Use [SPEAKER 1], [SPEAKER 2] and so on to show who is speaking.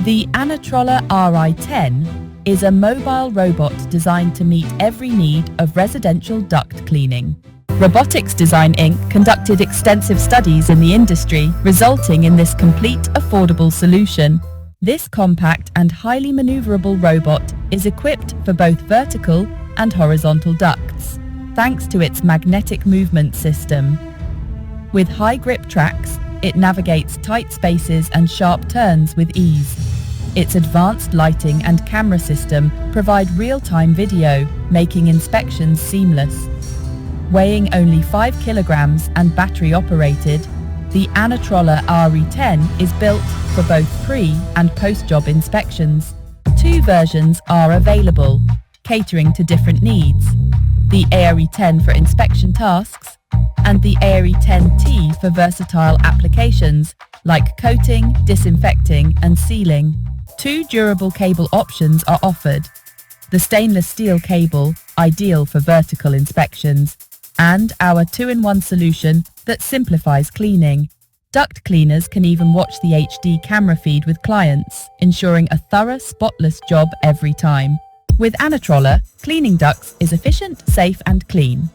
[SPEAKER 1] The ANATROLLER Ari-10 is a mobile robot designed to meet every need of residential duct cleaning. Robotics Design Inc. conducted extensive studies in the industry, resulting in this complete, affordable solution. This compact and highly maneuverable robot is equipped for both vertical and horizontal ducts, thanks to its magnetic movement system. With high grip tracks, it navigates tight spaces and sharp turns with ease. Its advanced lighting and camera system provide real-time video, making inspections seamless. Weighing only 5 kilograms and battery-operated, the ANATROLLER Ari-10 is built for both pre- and post-job inspections. 2 versions are available, catering to different needs: the Ari-10 for inspection tasks and the Ari-10T for versatile applications like coating, disinfecting and sealing. 2 durable cable options are offered: the stainless steel cable, ideal for vertical inspections, and our 2-in-1 solution that simplifies cleaning. Duct cleaners can even watch the HD camera feed with clients, ensuring a thorough, spotless job every time. With ANATROLLER, cleaning ducts is efficient, safe and clean.